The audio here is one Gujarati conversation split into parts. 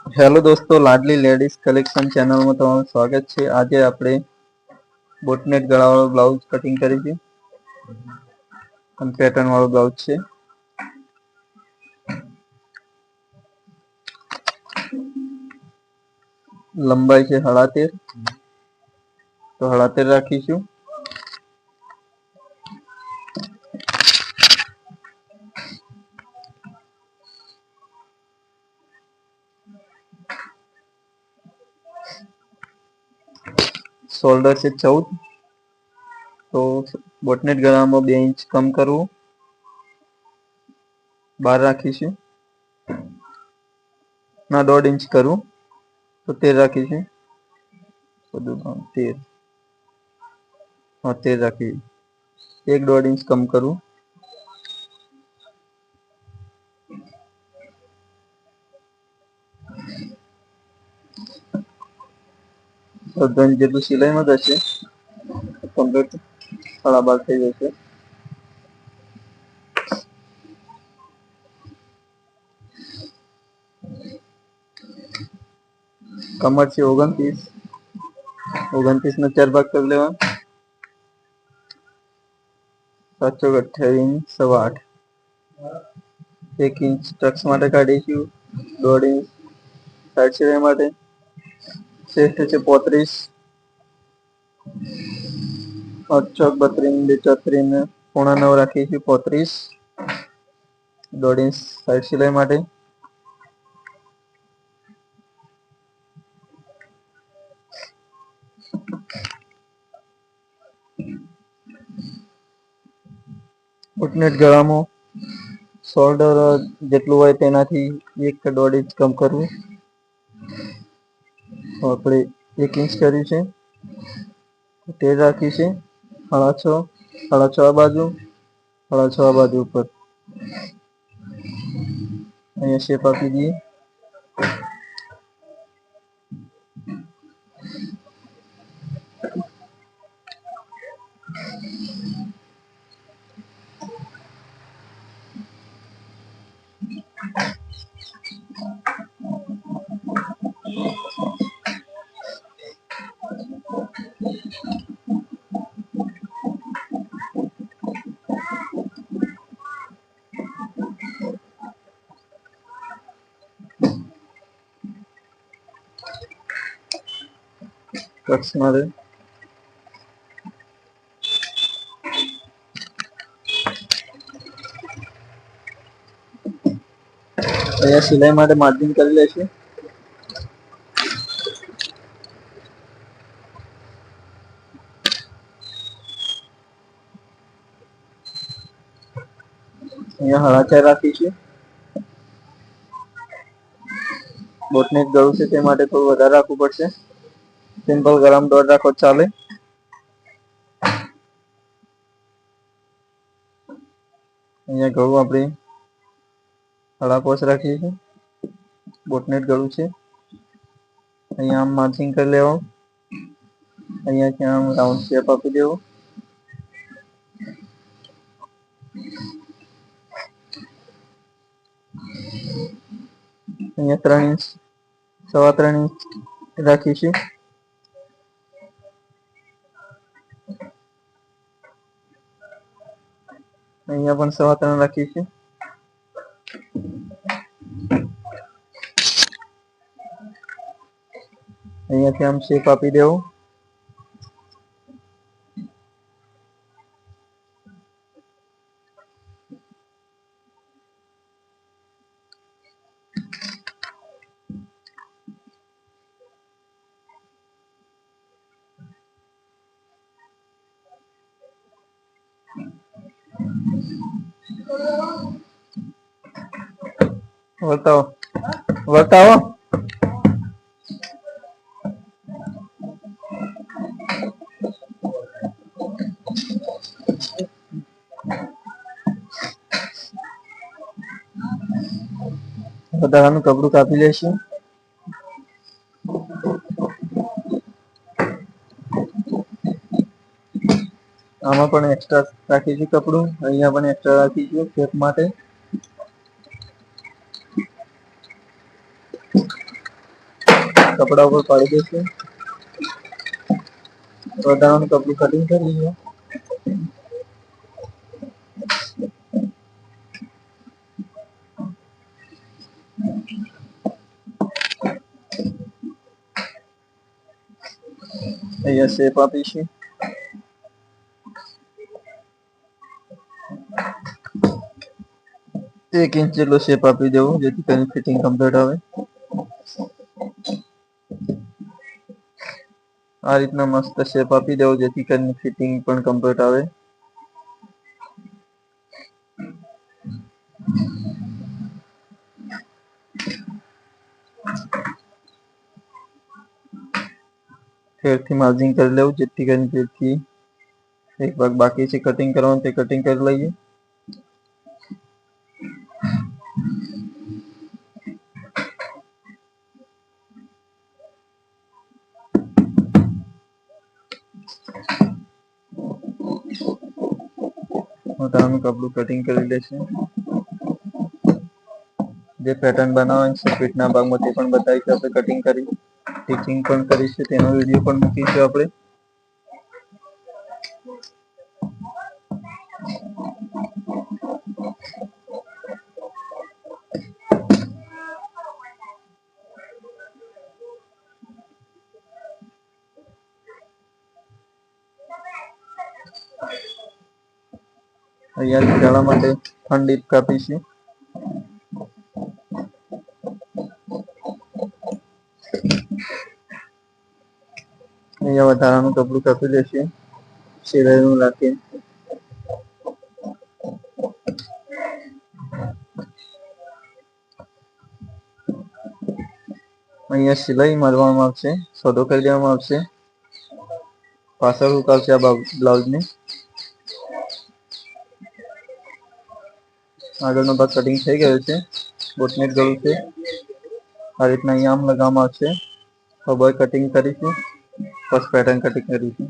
હેલો દોસ્તો, લાડલી લેડીઝ કલેક્શન ચેનલમાં તમારું સ્વાગત છે। આજે આપણે બોટનેટ ગળાવાળો બ્લાઉઝ કટિંગ કરીશું અને પેટર્ન વાળો બ્લાઉઝ છે। લંબાઈ છે 13.5, તો 13.5 રાખીશું। શોલ્ડર છે 14, તો બોટનેટ ગળામાં 2 ઇંચ કમ કરવું, 12 રાખીશું। ના 1.5 ઇંચ કરવું, તો 13 રાખીશું। 13, હા 13 રાખીશું। 1.5 ઇંચ કમ કરવું, ગંજ જેટલું સિલાઈમાં જશે, કમ્પ્લીટ 12.5 થઈ જશે। કમર છે 29, 29 ને 4 ભાગ કરી લેવા। 7 ચોક 28, 8.25, 1 ઇંચ ટક્સ માટે કાઢીશું। 1.5 ઇંચ સાઈડ સિલાઈ માટે। ચેસ્ટ છે 35, 8 ચોક 32, 2 34 ને 9.5 રાખીશું। 35, 1.5 ઇંચ સાઈડ સિલાઈ માટે। બોટનેટ ગળામાં શોલ્ડર જેટલું હોય તેનાથી 1 કે 1.5 ઇંચ કમ કરવું। આપણે 1 ઇંચ કર્યું છે, 13 રાખી છે। 6.5, 6.5 આ બાજુ, 6.5 આ બાજુ ઉપર અહીંયા શેપ આપી દઈએ। કટ્સ મારે અહીંયા સિલાઈ માટે માર્જિન કરી લેશું। અહીંયા 4.5 રાખીશું। બોટનેટ ગળું છે તે માટે થોડું વધારે રાખવું પડશે। સિમ્પલ ગળામાં 1.5 રાખો ચાલે। અહીંયા ગળું આપણે 5.5 રાખીએ છીએ। બોટનેટ ગળું છે, અહીંયા આમ માર્જિન કરી લેવા। અહીંયા ત્યાં રાઉન્ડ શેપ આપી દેવો। અહીંયા 3 ઇંચ, 3.25 ઇંચ રાખીશું। અહીંયા પણ 3.25 રાખીશું। અહીંયાથી આમ શેપ આપી દેવો। બતાવો બતાવો। વધારાનું કપડું કાપી લેશું। આમાં પણ એક્સ્ટ્રા રાખીશું કપડું, અહીંયા પણ એક્સ્ટ્રા રાખીશું શેપ માટે। કપડા ઉપર પાડી દઈશું. વધારાનું કપડું કટિંગ કરી લઈએ. અહીંયા શેપ આપીશું. એક ઇંચ જેટલો શેપ આપી દેવો જેથી કરીને ફિટિંગ કમ્પ્લીટ આવે. આ રીતના મસ્ત શેપ આપી દેવો જેથી કરીને ફિટિંગ પણ કમ્પ્લીટ આવે. ફેરથી માર્જિંગ કરી લેવું જેથી કરીને ફેરથી એક ભાગ બાકી છે કટિંગ કરવાનું તે કટિંગ કરી લઈએ. વધારાનું કપડું કટિંગ કરી લેશે. જે પેટર્ન બનાવવાની છે પીઠના ભાગમાં તે પણ બતાવીશું આપણે કટિંગ કરી. સ્ટિચિંગ પણ કરીશું તેનો વિડીયો પણ મૂકીશું આપણે. અહીંયા ગળા માટે ડીપ કાપીશું. અહીંયા વધારાનું કપડું કાપી લેશે સિલાઈનું રાખી. અહીંયા સિલાઈ મારવામાં આવશે, સોદો કરી દેવામાં આવશે. પાછળ હુક આવશે આ બ્લાઉઝની. આગળનો ભાગ કટિંગ થઈ ગયો છે. બોટનેક ગળું છે. આ રીતના અહીંયા આમ લગાવવામાં આવશે. હવે કટિંગ કરીશું, ફર્સ્ટ પેટર્ન કટિંગ કરીશું.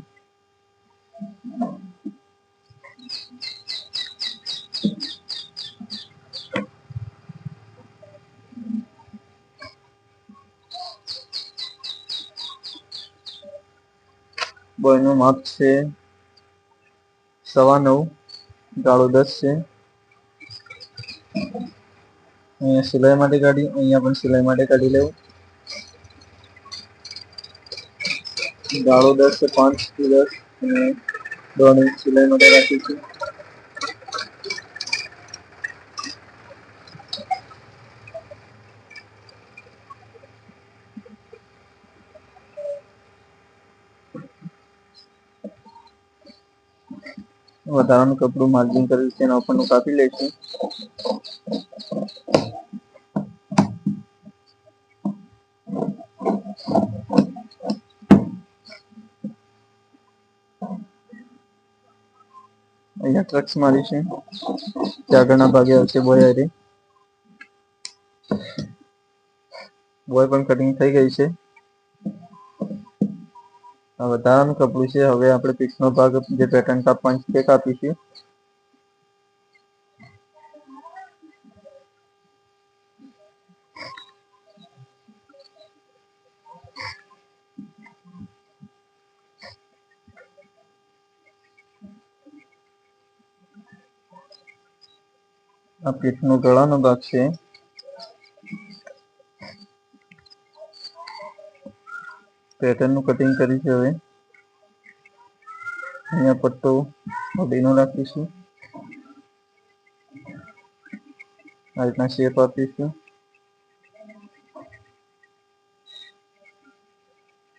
બોયનું માપ છે 9.25, ગાળો 10 છે. અહીંયા સિલાઈ માટે કાઢી, અહીંયા પણ સિલાઈ માટે કાઢી લેવું. ગાળો 10 છે, 5 થી 10 અને 2 ઇંચ સિલાઈ માટે રાખીશું. વધારાનું કપડું માર્જિંગ કરેલ છે એના ઉપરનું કાપી લઈશું. અહીંયા ટ્રક્સ મારીશું. આગળના ભાગે આવશે બોય હારી. બોય પણ કટિંગ થઈ ગઈ છે. વધારાનું કપડું છે. હવે આપણે પીસનો ભાગ જે પેટર્ન કાપવાની છે તે કાપીશું. આ પીઠનો ગળાનો ભાગ છે. પેટર્નનું કટિંગ કરીશું. હવે અહીંયા પટ્ટો અડીનો રાખીશું. આ રીતના શેપ આપીશું.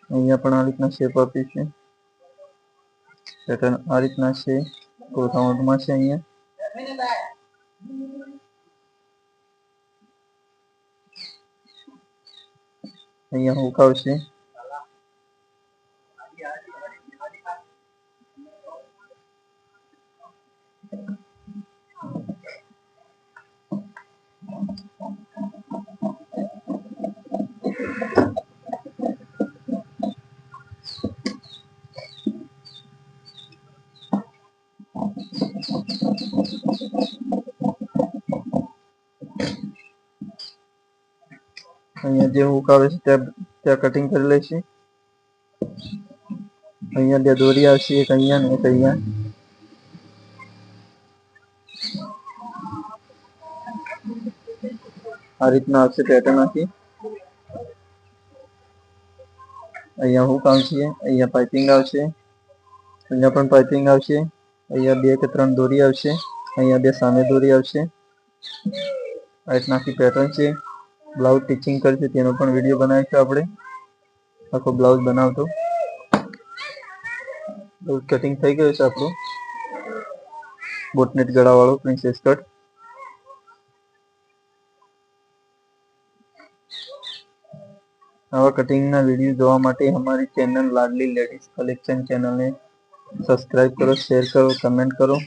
અહીંયા પણ આ રીતના શેપ આપીશું. પેટર્ન આ રીતના છે. કોથામાં છે. અહીંયા હુક આવશે. અહીંયા જે હુક આવે છે ત્યાં ત્યાં કટિંગ કરી લઈશું. અહીંયા 2 દોરી આવશે, એક અહીંયા ને એક અહીંયા. આ રીતના આવશે પેટર્ન આખી. અહીંયા હુક આવશે, અહીંયા પાઇપિંગ આવશે, અહીંયા પણ પાઇપિંગ આવશે. અહીંયા 2 કે 3 દોરી આવશે, અહીંયા 2 સામે દોરી આવશે. આ રીતના આખી પેટર્ન છે. બ્લાઉઝ સ્ટિચિંગ કરશે તેનો પણ વિડીયો બનાવીશું આપણે, આખો બ્લાઉઝ બનાવતો. બ્લાઉઝ કટિંગ થઈ ગયું છે આપણું બોટનેટ ગળાવાળું પ્રિન્સેસ કટ. આવા કટિંગના વિડીયો જોવા માટે અમારી ચેનલ લાડલી લેડીઝ કલેક્શન ચેનલને સબસ્ક્રાઇબ કરો, શેર કરો, કમેન્ટ કરો.